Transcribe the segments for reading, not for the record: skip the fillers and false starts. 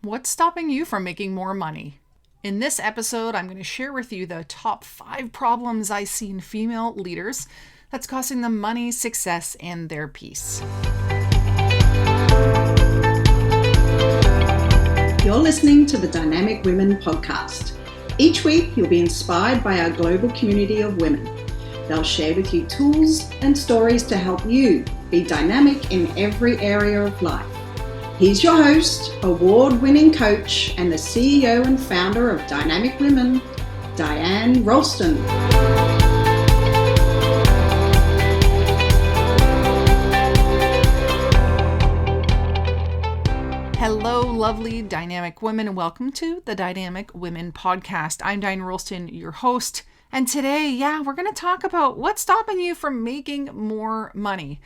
What's stopping you from making more money? In this episode, I'm going to share with you the top 5 problems I see in female leaders that's costing them money, success, and their peace. You're listening to the Dynamic Women podcast. Each week, you'll be inspired by our global community of women. They'll share with you tools and stories to help you be dynamic in every area of life. He's your host, award-winning coach, and the CEO and founder of Dynamic Women, Diane Rolston. Hello, lovely dynamic women, and welcome to the Dynamic Women podcast. I'm Diane Rolston, your host, and today, we're going to talk about what's stopping you from making more money.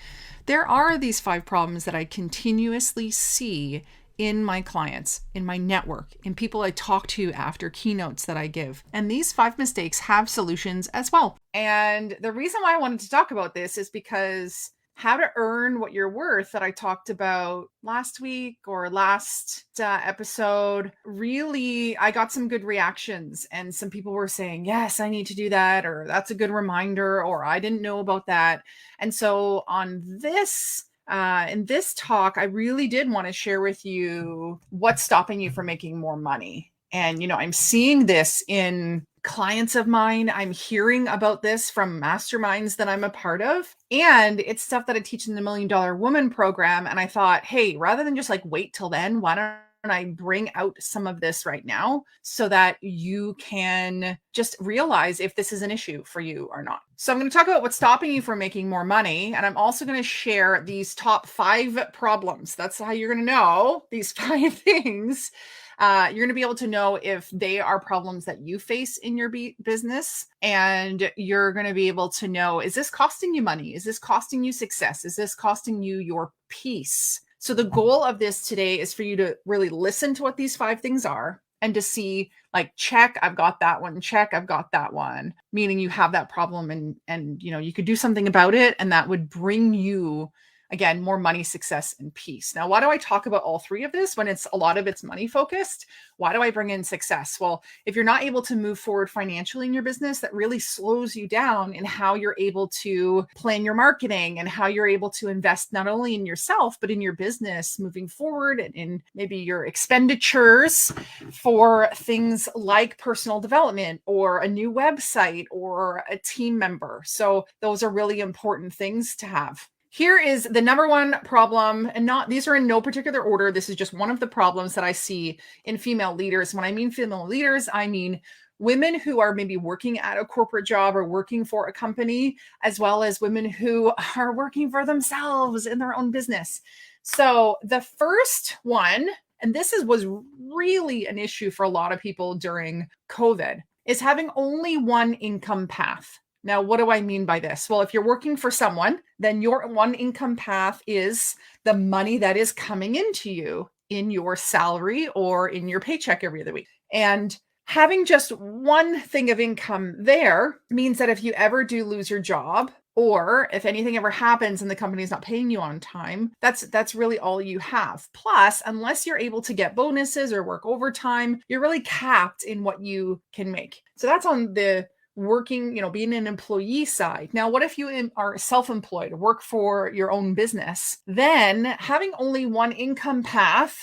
There are these 5 problems that I continuously see in my clients, in my network, in people I talk to after keynotes that I give. And these 5 mistakes have solutions as well. And the reason why I wanted to talk about this is because how to earn what you're worth that I talked about last week or last episode, really, I got some good reactions and some people were saying, yes, I need to do that, or that's a good reminder, or I didn't know about that. And so on this, in this talk, I really did want to share with you what's stopping you from making more money. And, I'm seeing this in clients of mine. I'm hearing about this from masterminds that I'm a part of. And it's stuff that I teach in the $1 Million Woman program. And I thought, hey, rather than just wait till then, why don't I bring out some of this right now so that you can just realize if this is an issue for you or not. So I'm going to talk about what's stopping you from making more money. And I'm also going to share these top 5 problems. That's how you're going to know these 5 things. You're going to be able to know if they are problems that you face in your business, and you're going to be able to know, is this costing you money? Is this costing you success? Is this costing you your peace? So the goal of this today is for you to really listen to what these 5 things are and to see, check, I've got that one, check, I've got that one, meaning you have that problem and you could do something about it, and that would bring you, again, more money, success, and peace. Now, why do I talk about all 3 of this when a lot of it's money focused? Why do I bring in success? Well, if you're not able to move forward financially in your business, that really slows you down in how you're able to plan your marketing and how you're able to invest not only in yourself, but in your business moving forward, and in maybe your expenditures for things like personal development or a new website or a team member. So those are really important things to have. Here is the number 1 problem, and these are in no particular order. This is just one of the problems that I see in female leaders. When I mean female leaders, I mean women who are maybe working at a corporate job or working for a company, as well as women who are working for themselves in their own business. So the first one, and this was really an issue for a lot of people during COVID, is having only one income path. Now, what do I mean by this? Well, if you're working for someone, then your one income path is the money that is coming into you in your salary or in your paycheck every other week. And having just one thing of income there means that if you ever do lose your job, or if anything ever happens and the company is not paying you on time, that's really all you have. Plus, unless you're able to get bonuses or work overtime, you're really capped in what you can make. So that's on the working, being an employee side. Now, what if you are self-employed, work for your own business? Then having only one income path,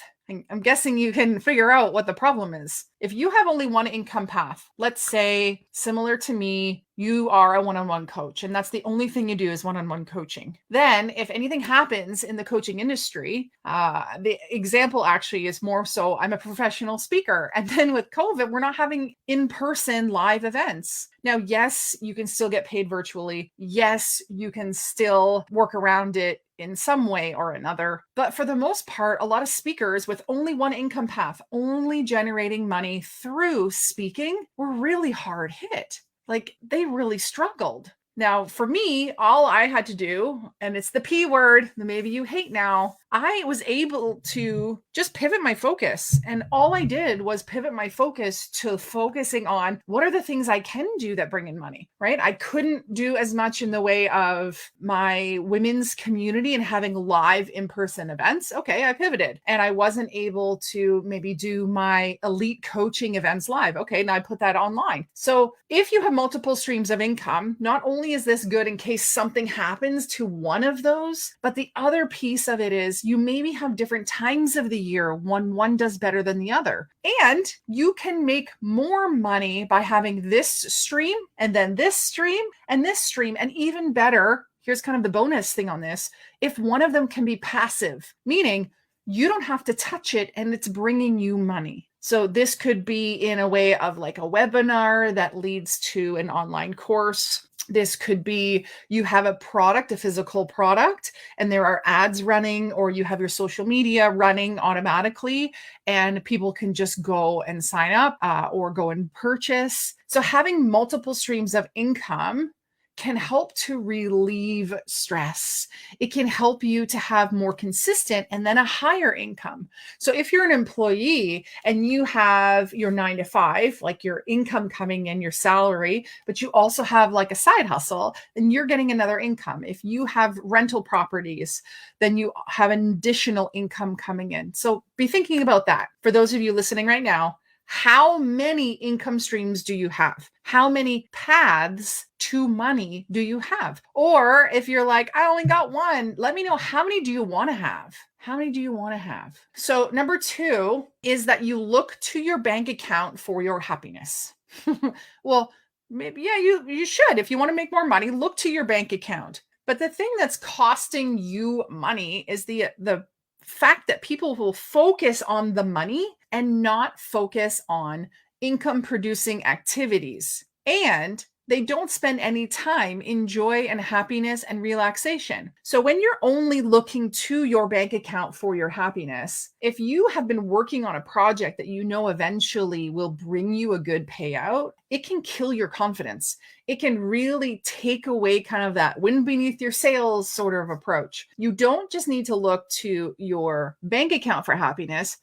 I'm guessing you can figure out what the problem is. If you have only one income path, let's say similar to me, you are a one-on-one coach, and that's the only thing you do is one-on-one coaching. Then if anything happens in the coaching industry, the example actually is more so I'm a professional speaker. And then with COVID, we're not having in-person live events. Now, yes, you can still get paid virtually. Yes, you can still work around it in some way or another. But for the most part, a lot of speakers with only one income path, only generating money through speaking, were really hard hit. They really struggled. Now, for me, all I had to do, and it's the P word that maybe you hate now, I was able to just pivot my focus. And all I did was pivot my focus to focusing on what are the things I can do that bring in money, right? I couldn't do as much in the way of my women's community and having live in-person events. Okay, I pivoted. And I wasn't able to maybe do my elite coaching events live. Okay, now I put that online. So if you have multiple streams of income, not only is this good in case something happens to one of those, but the other piece of it is you maybe have different times of the year when one does better than the other. And you can make more money by having this stream and then this stream and this stream. And even better, here's kind of the bonus thing on this. If one of them can be passive, meaning you don't have to touch it and it's bringing you money. So this could be in a way of like a webinar that leads to an online course. This could be you have a product, a physical product, and there are ads running, or you have your social media running automatically, and people can just go and sign up or go and purchase. So having multiple streams of income can help to relieve stress. It can help you to have more consistent and then a higher income. So if you're an employee and you have your 9 to 5, like your income coming in, your salary, but you also have like a side hustle, then you're getting another income. If you have rental properties, then you have an additional income coming in. So be thinking about that. For those of you listening right now, how many income streams do you have? How many paths to money do you have? Or if you're like, I only got one, let me know, how many do you want to have? How many do you want to have? So number 2 is that you look to your bank account for your happiness. Well, maybe, yeah, you should. If you want to make more money, look to your bank account. But the thing that's costing you money is the fact that people will focus on the money and not focus on income producing activities. And they don't spend any time in joy and happiness and relaxation. So when you're only looking to your bank account for your happiness, if you have been working on a project that you know eventually will bring you a good payout, it can kill your confidence. It can really take away kind of that wind beneath your sails sort of approach. You don't just need to look to your bank account for happiness.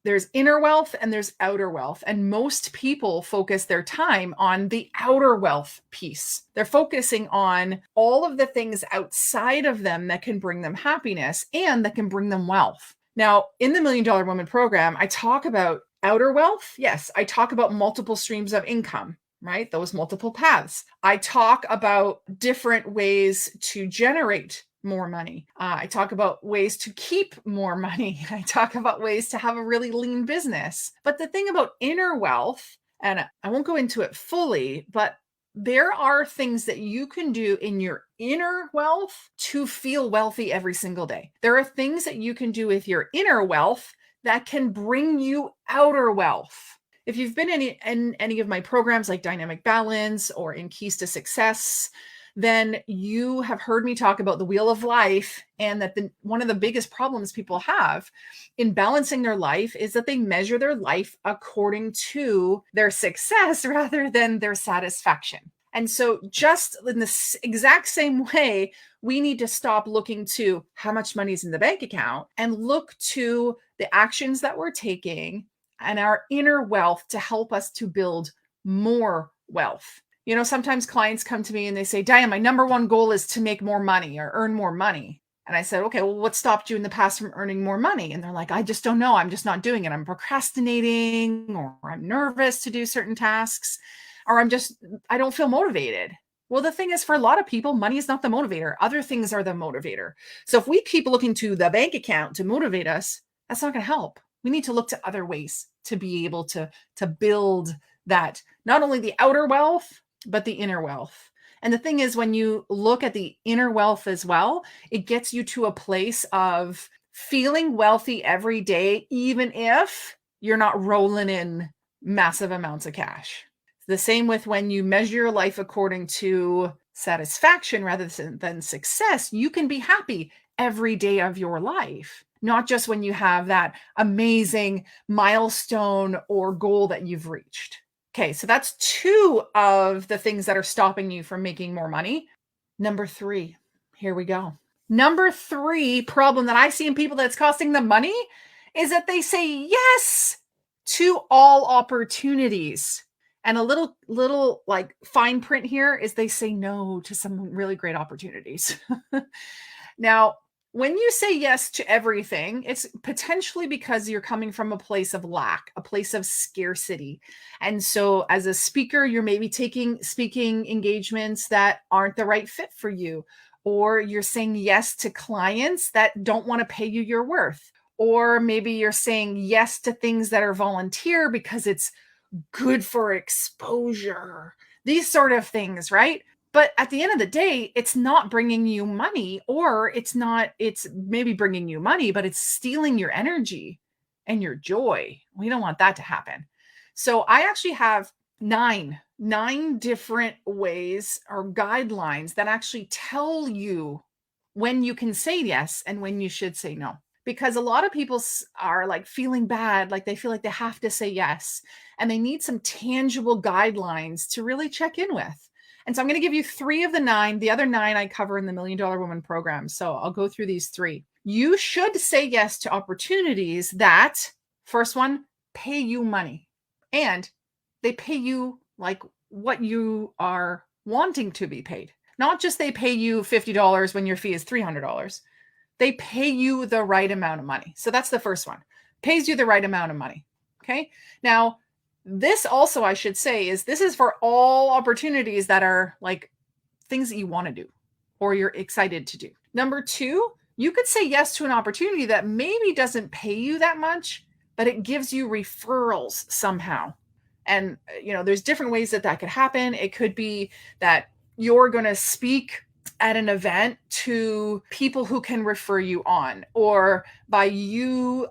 There's inner wealth and there's outer wealth. And most people focus their time on the outer wealth piece. They're focusing on all of the things outside of them that can bring them happiness and that can bring them wealth. Now, in the $1 Million Woman program, I talk about outer wealth. Yes, I talk about multiple streams of income, right? Those multiple paths. I talk about different ways to generate more money. I talk about ways to keep more money. I talk about ways to have a really lean business. But the thing about inner wealth, and I won't go into it fully, but there are things that you can do in your inner wealth to feel wealthy every single day. There are things that you can do with your inner wealth that can bring you outer wealth. If you've been in any of my programs like Dynamic Balance or in Keys to Success, then you have heard me talk about the wheel of life, and that one of the biggest problems people have in balancing their life is that they measure their life according to their success rather than their satisfaction. And so just in the exact same way, we need to stop looking to how much money is in the bank account and look to the actions that we're taking and our inner wealth to help us to build more wealth. You know, sometimes clients come to me and they say, Diane, my number one goal is to make more money or earn more money. And I said, okay, well, what stopped you in the past from earning more money? And they're like, I just don't know. I'm just not doing it. I'm procrastinating, or I'm nervous to do certain tasks, or I don't feel motivated. Well, the thing is, for a lot of people, money is not the motivator. Other things are the motivator. So if we keep looking to the bank account to motivate us, that's not going to help. We need to look to other ways to be able to build that, not only the outer wealth, but the inner wealth. And the thing is, when you look at the inner wealth as well, it gets you to a place of feeling wealthy every day, even if you're not rolling in massive amounts of cash. The same with when you measure your life according to satisfaction rather than success, you can be happy every day of your life, not just when you have that amazing milestone or goal that you've reached. Okay, so that's 2 of the things that are stopping you from making more money. Number 3, here we go. Number 3 problem that I see in people that's costing them money is that they say yes to all opportunities. And a little like fine print here is they say no to some really great opportunities. Now, when you say yes to everything, it's potentially because you're coming from a place of lack, a place of scarcity. And so as a speaker, you're maybe taking speaking engagements that aren't the right fit for you, or you're saying yes to clients that don't want to pay you your worth. Or maybe you're saying yes to things that are volunteer because it's good for exposure, these sort of things, right? But at the end of the day, it's not bringing you money, or it's maybe bringing you money, but it's stealing your energy and your joy. We don't want that to happen. So I actually have nine different ways or guidelines that actually tell you when you can say yes and when you should say no. Because a lot of people are like feeling bad, like they feel like they have to say yes, and they need some tangible guidelines to really check in with. And so I'm going to give you 3 of the 9. The other 9 I cover in the Million Dollar Woman program. So I'll go through these 3. You should say yes to opportunities that, first one, pay you money. And they pay you like what you are wanting to be paid. Not just they pay you $50 when your fee is $300. They pay you the right amount of money. So that's the first one. Pays you the right amount of money. Okay. Now, this also, I should say, this is for all opportunities that are like things that you want to do or you're excited to do. Number 2, you could say yes to an opportunity that maybe doesn't pay you that much, but it gives you referrals somehow. And, there's different ways that could happen. It could be that you're going to speak at an event to people who can refer you on, or by you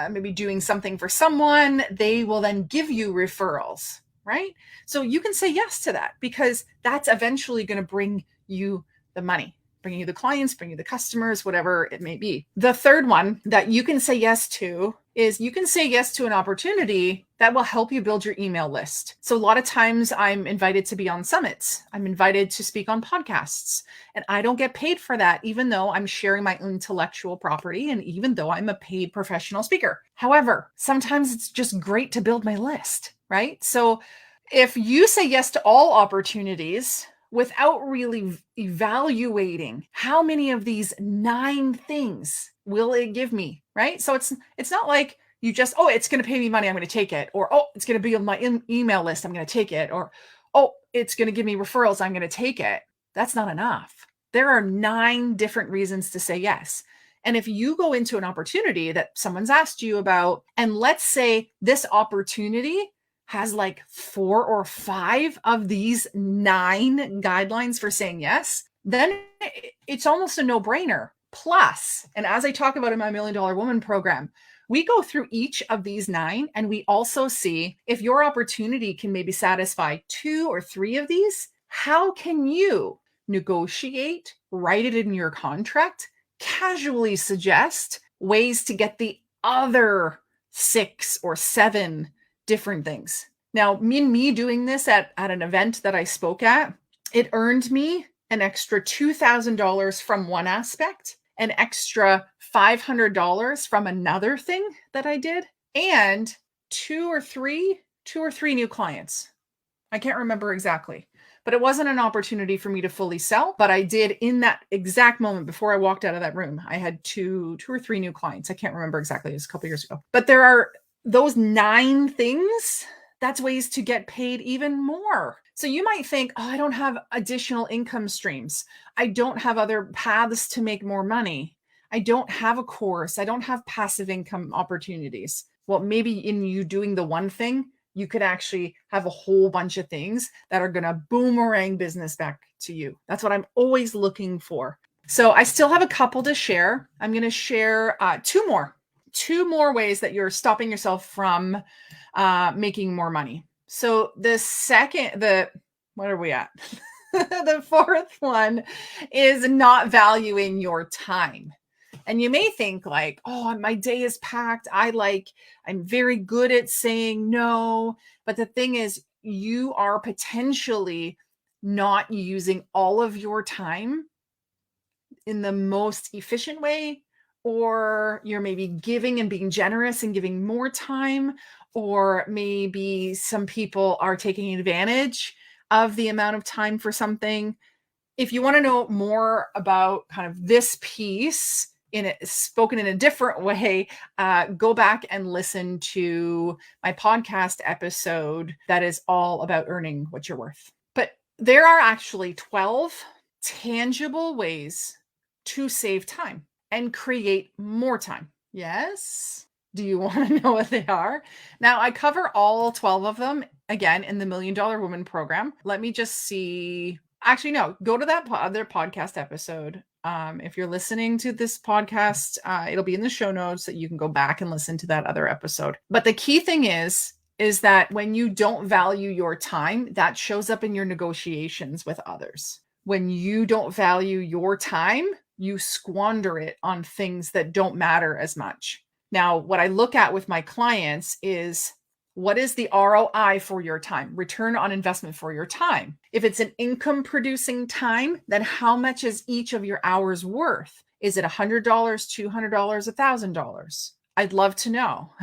maybe doing something for someone, they will then give you referrals, right? So you can say yes to that because that's eventually going to bring you the money, bring you the clients, bring you the customers, whatever it may be. The third one that you can say yes to is you can say yes to an opportunity that will help you build your email list. So a lot of times I'm invited to be on summits. I'm invited to speak on podcasts, and I don't get paid for that, even though I'm sharing my intellectual property and even though I'm a paid professional speaker. However, sometimes it's just great to build my list, right? So if you say yes to all opportunities without really evaluating how many of these 9 things will it give me, right? So it's not like you just, it's going to pay me money, I'm going to take it. Or, it's going to be on my email list, I'm going to take it. Or, it's going to give me referrals, I'm going to take it. That's not enough. There are 9 different reasons to say yes. And if you go into an opportunity that someone's asked you about, and let's say this opportunity has like 4 or 5 of these 9 guidelines for saying yes, then it's almost a no-brainer. Plus, and as I talk about in my Million Dollar Woman program, we go through each of these 9 and we also see if your opportunity can maybe satisfy 2 or 3 of these, how can you negotiate, write it in your contract, casually suggest ways to get the other 6 or 7 different things. Now, me doing this at an event that I spoke at, it earned me an extra $2,000 from one aspect, an extra $500 from another thing that I did, and two or three new clients. I can't remember exactly, but it wasn't an opportunity for me to fully sell, but I did in that exact moment before I walked out of that room. I had two or three new clients. I can't remember exactly. It was a couple years ago, but there are those 9 things. That's ways to get paid even more. So you might think, I don't have additional income streams. I don't have other paths to make more money. I don't have a course. I don't have passive income opportunities. Well, maybe in you doing the one thing, you could actually have a whole bunch of things that are going to boomerang business back to you. That's what I'm always looking for. So I still have a couple to share. I'm going to share 2 more ways that you're stopping yourself from making more money. So what are we at? The 4th one is not valuing your time. And you may think like, my day is packed. I'm very good at saying no. But the thing is, you are potentially not using all of your time in the most efficient way, or you're maybe giving and being generous and giving more time, or maybe some people are taking advantage of the amount of time for something. If you want to know more about kind of this piece in it spoken in a different way, go back and listen to my podcast episode that is all about earning what you're worth. But there are actually 12 tangible ways to save time and create more time. Yes? Do you want to know what they are? Now, I cover all 12 of them again in the $1 Million Woman program. Let me just see. Actually, no, go to that other podcast episode. If you're listening to this podcast, it'll be in the show notes that you can go back and listen to that other episode. But the key thing is that when you don't value your time, that shows up in your negotiations with others. When you don't value your time, you squander it on things that don't matter as much. Now, what I look at with my clients is, what is the ROI for your time? Return on investment for your time. If it's an income producing time, then how much is each of your hours worth? Is it $100, $200, $1,000? I'd love to know.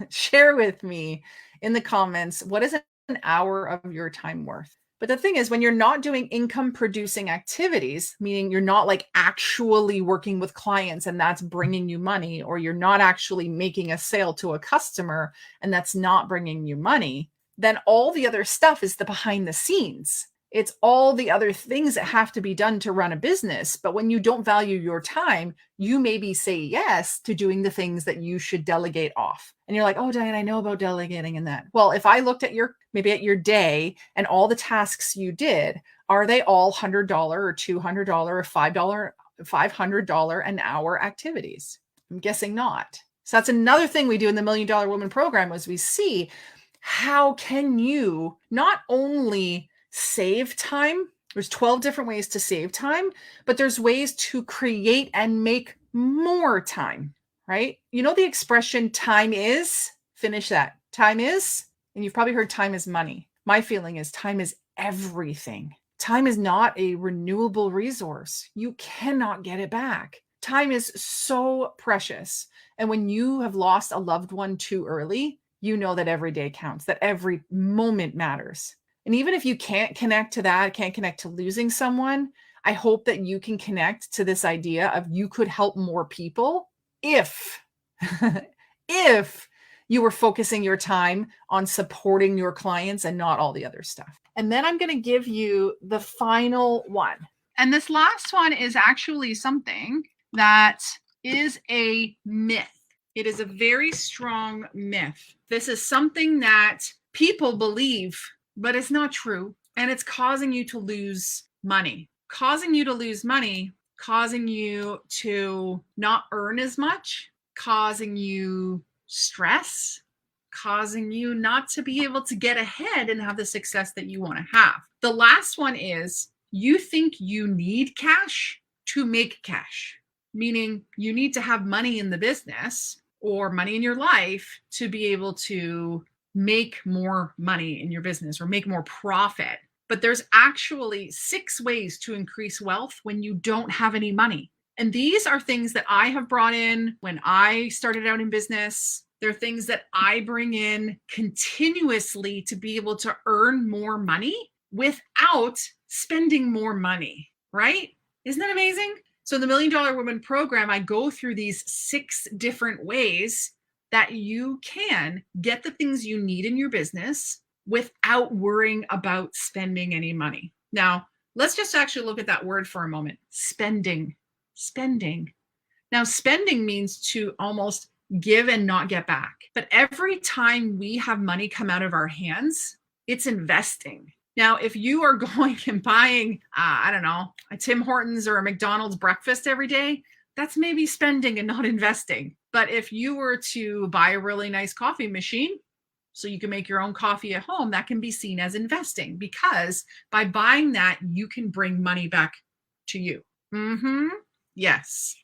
Share with me in the comments, what is an hour of your time worth? But the thing is, when you're not doing income producing activities, meaning you're not like actually working with clients and that's bringing you money, or you're not actually making a sale to a customer and that's not bringing you money, then all the other stuff is the behind the scenes. It's all the other things that have to be done to run a business. But when you don't value your time, you maybe say yes to doing the things that you should delegate off. And you're like, oh, Diane, I know about delegating and that. Well, if I looked at maybe at your day and all the tasks you did, are they all $100 or $200 or $500 an hour activities? I'm guessing not. So that's another thing we do in the $1 Million Woman program, is we see how can you not only save time. There's 12 different ways to save time, but there's ways to create and make more time, right? You know the expression time is? Finish that. Time is, and you've probably heard time is money. My feeling is time is everything. Time is not a renewable resource. You cannot get it back. Time is so precious. And when you have lost a loved one too early, you know that every day counts, that every moment matters. And even if you can't connect to that, can't connect to losing someone, I hope that you can connect to this idea of you could help more people if you were focusing your time on supporting your clients and not all the other stuff. And then I'm going to give you the final one. And this last one is actually something that is a myth. It is a very strong myth. This is something that people believe, but it's not true. And it's causing you to lose money, causing you to not earn as much, causing you stress, causing you not to be able to get ahead and have the success that you want to have. The last one is, you think you need cash to make cash, meaning you need to have money in the business or money in your life to be able to make more money in your business or make more profit. But there's actually 6 ways to increase wealth when you don't have any money. And these are things that I have brought in when I started out in business. They're things that I bring in continuously to be able to earn more money without spending more money, right? Isn't that amazing? So in the $1 Million Woman program, I go through these 6 different ways that you can get the things you need in your business without worrying about spending any money. Now, let's just actually look at that word for a moment. Spending. Now, spending means to almost give and not get back. But every time we have money come out of our hands, it's investing. Now, if you are going and buying, a Tim Hortons or a McDonald's breakfast every day, that's maybe spending and not investing. But if you were to buy a really nice coffee machine so you can make your own coffee at home, that can be seen as investing, because by buying that, you can bring money back to you. Yes.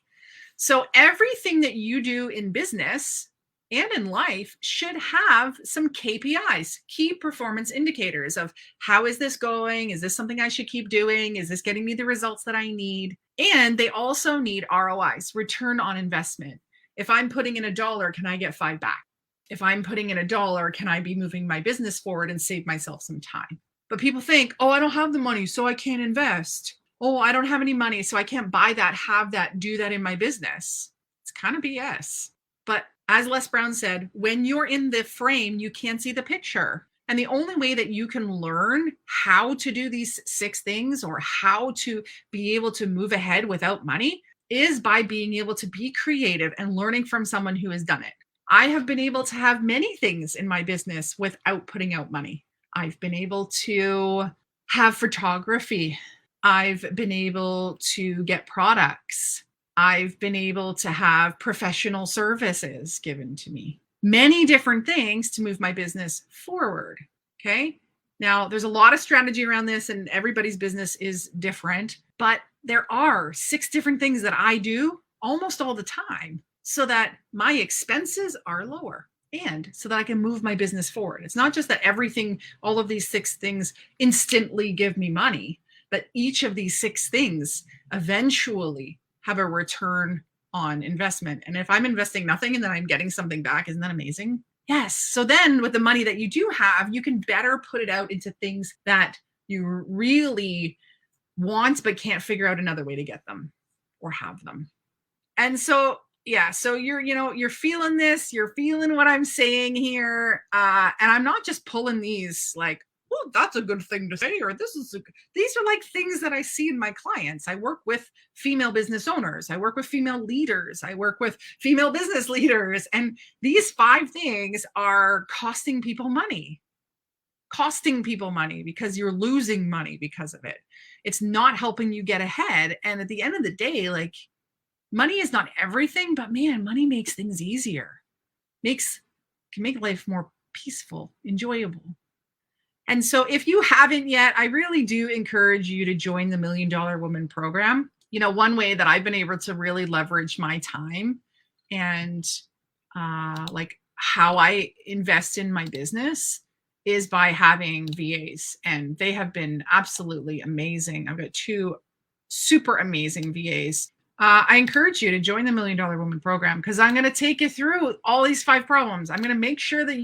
So everything that you do in business and in life should have some KPIs, key performance indicators of how is this going? Is this something I should keep doing? Is this getting me the results that I need? And they also need ROIs, return on investment. If I'm putting in $1, can I get 5 back? If I'm putting in $1, can I be moving my business forward and save myself some time? But people think, oh, I don't have the money, so I can't invest. Oh, I don't have any money, so I can't buy that, have that, do that in my business. It's kind of BS. But as Les Brown said, when you're in the frame, you can't see the picture. And the only way that you can learn how to do these 6 things or how to be able to move ahead without money is by being able to be creative and learning from someone who has done it. I have been able to have many things in my business without putting out money. I've been able to have photography. I've been able to get products. I've been able to have professional services given to me. Many different things to move my business forward. Okay. Now, there's a lot of strategy around this, and everybody's business is different, but there are 6 different things that I do almost all the time so that my expenses are lower and so that I can move my business forward. It's not just that everything, all of these 6 things instantly give me money, but each of these 6 things eventually have a return on investment. And if I'm investing nothing and then I'm getting something back, isn't that amazing? Yes. So then with the money that you do have, you can better put it out into things that you really want, but can't figure out another way to get them or have them. And so, yeah, so you're feeling this, you're feeling what I'm saying here. And I'm not just pulling these like, oh, that's a good thing to say, or these are like things that I see in my clients. I work with female business owners. I work with female leaders. I work with female business leaders. And these 5 things are costing people money because you're losing money because of it. It's not helping you get ahead. And at the end of the day, like, money is not everything, but man, money makes things easier. Can make life more peaceful, enjoyable. And so if you haven't yet, I really do encourage you to join the $1 Million Woman program. One way that I've been able to really leverage my time and like how I invest in my business is by having VAs, and they have been absolutely amazing. I've got 2 super amazing VAs. I encourage you to join the $1 Million Woman program because I'm going to take you through all these 5 problems. I'm going to make sure that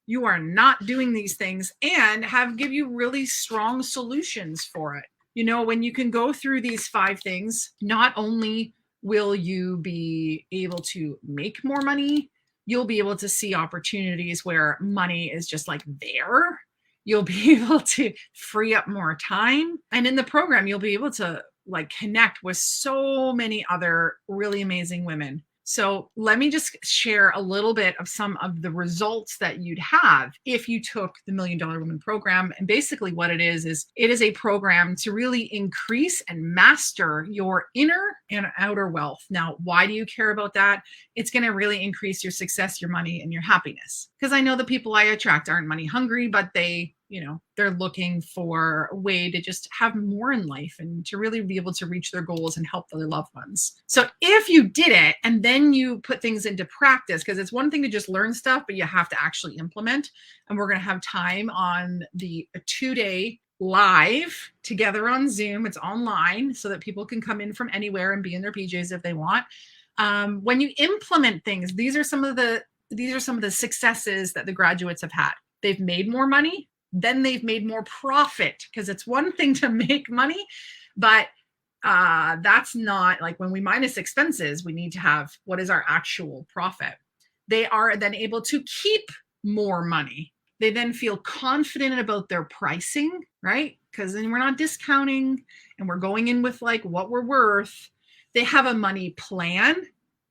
you are not doing these things and give you really strong solutions for it. When you can go through these 5 things, not only will you be able to make more money, you'll be able to see opportunities where money is just like there. You'll be able to free up more time. And in the program, you'll be able to like connect with so many other really amazing women. So let me just share a little bit of some of the results that you'd have if you took the $1 Million Woman program. And basically what it is it is a program to really increase and master your inner and outer wealth. Now, why do you care about that? It's going to really increase your success, your money, and your happiness. Because I know the people I attract aren't money hungry, but they're looking for a way to just have more in life and to really be able to reach their goals and help their loved ones. So if you did it and then you put things into practice, because it's one thing to just learn stuff, but you have to actually implement. And we're going to have time on the 2-day live together on Zoom. It's online so that people can come in from anywhere and be in their PJs if they want. When you implement things, these are some of the successes that the graduates have had. They've made more money. Then they've made more profit, because it's one thing to make money, but that's not like when we minus expenses, we need to have what is our actual profit. They are then able to keep more money. They then feel confident about their pricing, right? Because then we're not discounting and we're going in with like what we're worth. They have a money plan,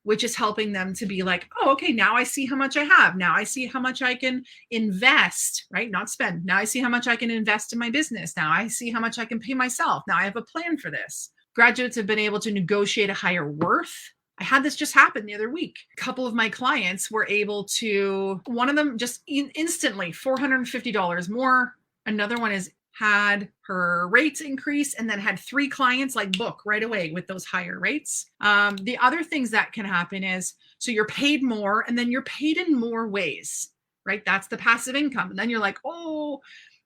which is helping them to be like, oh, okay, now I see how much I have. Now I see how much I can invest, right? Not spend. Now I see how much I can invest in my business. Now I see how much I can pay myself. Now I have a plan for this. Graduates have been able to negotiate a higher worth. I had this just happen the other week. A couple of my clients were able to, one of them just instantly $450 more. Another one has had her rates increase and then had 3 clients like book right away with those higher rates. The other things that can happen is So you're paid more, and then you're paid in more ways, right? That's the passive income. And then you're like, oh,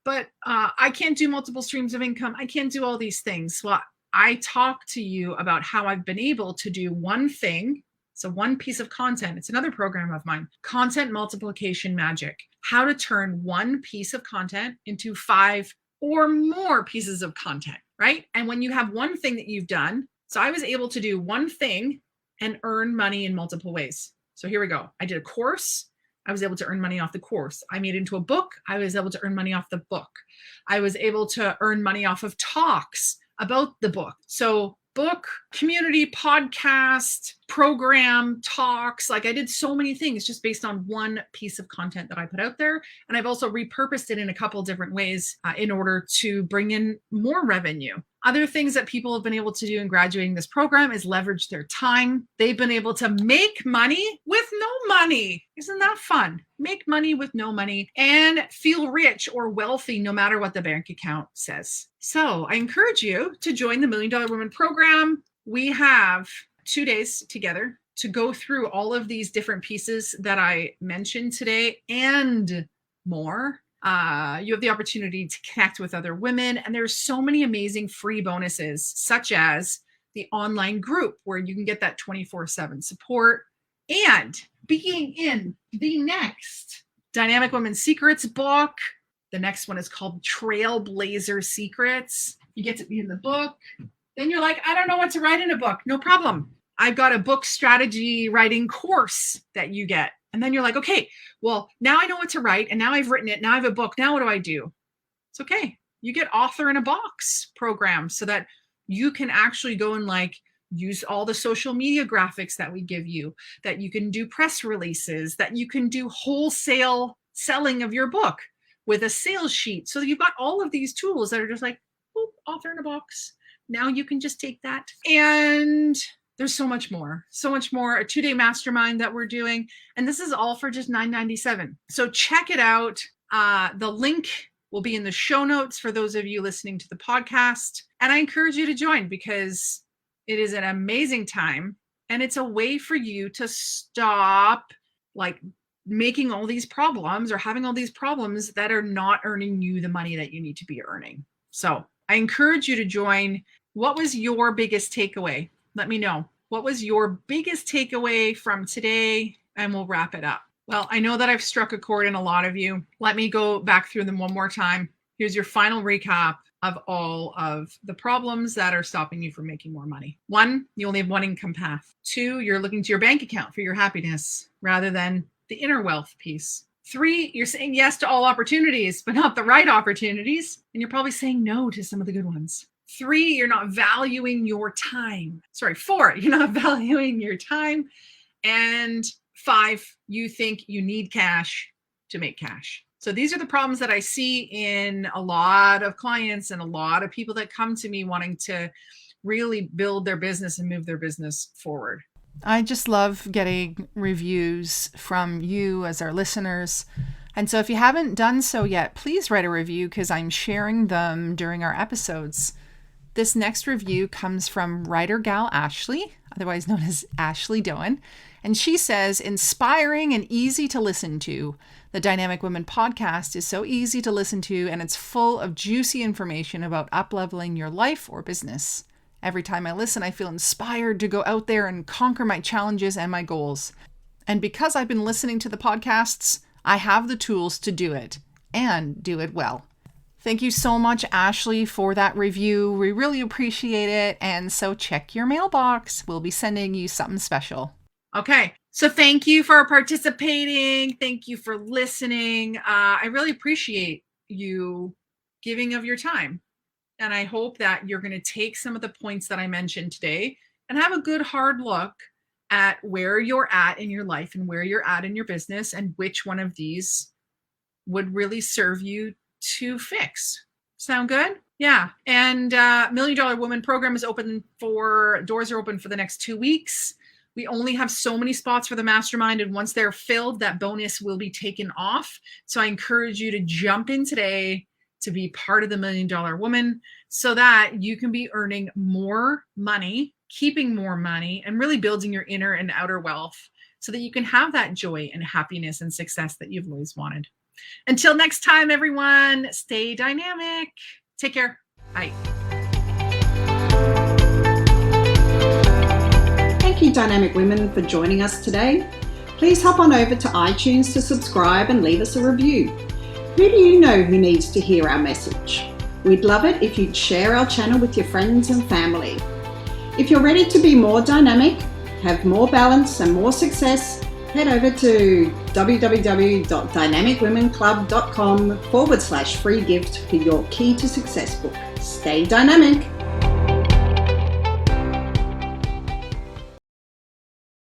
but I can't do multiple streams of income. I can't do all these things. Well, I talk to you about how I've been able to do one thing. So one piece of content, it's another program of mine, content multiplication magic, how to turn one piece of content into 5 or more pieces of content, right? And when you have one thing that you've done, so I was able to do one thing and earn money in multiple ways. So here we go. I did a course. I was able to earn money off the course. I made it into a book. I was able to earn money off the book. I was able to earn money off of talks about the book. So book, community, podcast, program, talks. Like I did so many things just based on one piece of content that I put out there. And I've also repurposed it in a couple different ways in order to bring in more revenue. Other things that people have been able to do in graduating this program is leverage their time. They've been able to make money with no money. Isn't that fun? Make money with no money and feel rich or wealthy no matter what the bank account says. So I encourage you to join the $1 Million Women program. We have 2 days together to go through all of these different pieces that I mentioned today and more. You have the opportunity to connect with other women, and there's so many amazing free bonuses, such as the online group where you can get that 24/7 support, and being in the next Dynamic Women Secrets book. The next one is called Trailblazer Secrets. You get to be in the book. Then you're like, I don't know what to write in a book. No problem. I've got a book strategy writing course that you get. And then you're like, okay, well, now I know what to write. And now I've written it. Now I have a book. Now what do I do? It's okay. You get author in a box program so that you can actually go and like use all the social media graphics that we give you, that you can do press releases, that you can do wholesale selling of your book with a sales sheet. So you've got all of these tools that are just like, boop, author in a box. Now you can just take that. And there's so much more, a 2-day mastermind that we're doing. And this is all for just $9.97. So check it out. The link will be in the show notes for those of you listening to the podcast. And I encourage you to join because it is an amazing time. And it's a way for you to stop like making all these problems or having all these problems that are not earning you the money that you need to be earning. So I encourage you to join. What was your biggest takeaway? Let me know. What was your biggest takeaway from today? And we'll wrap it up. Well, I know that I've struck a chord in a lot of you. Let me go back through them one more time. Here's your final recap of all of the problems that are stopping you from making more money. 1, you only have one income path. 2, you're looking to your bank account for your happiness rather than the inner wealth piece. 3, you're saying yes to all opportunities, but not the right opportunities. And you're probably saying no to some of the good ones. 3, you're not valuing your time. 4, you're not valuing your time. And 5, you think you need cash to make cash. So these are the problems that I see in a lot of clients and a lot of people that come to me wanting to really build their business and move their business forward. I just love getting reviews from you as our listeners. And so if you haven't done so yet, please write a review because I'm sharing them during our episodes. This next review comes from writer gal Ashley, otherwise known as Ashley Doan. And she says, inspiring and easy to listen to. The Dynamic Women podcast is so easy to listen to, and it's full of juicy information about up-leveling your life or business. Every time I listen, I feel inspired to go out there and conquer my challenges and my goals. And because I've been listening to the podcasts, I have the tools to do it and do it well. Thank you so much, Ashley, for that review. We really appreciate it. And so check your mailbox. We'll be sending you something special. Okay. So thank you for participating. Thank you for listening. I really appreciate you giving of your time. And I hope that you're going to take some of the points that I mentioned today and have a good hard look at where you're at in your life and where you're at in your business and which one of these would really serve you to fix. Sound good? Yeah. And $1 Million Woman program is open doors are open for the next 2 weeks. We only have so many spots for the mastermind. And once they're filled, that bonus will be taken off. So I encourage you to jump in today to be part of the $1 Million Woman so that you can be earning more money, keeping more money, and really building your inner and outer wealth so that you can have that joy and happiness and success that you've always wanted. Until next time, everyone, stay dynamic. Take care. Bye. Thank you, Dynamic Women, for joining us today. Please hop on over to iTunes to subscribe and leave us a review. Who do you know who needs to hear our message? We'd love it if you'd share our channel with your friends and family. If you're ready to be more dynamic, have more balance and more success, head over to www.dynamicwomenclub.com/free gift for your Key to Success book. Stay dynamic.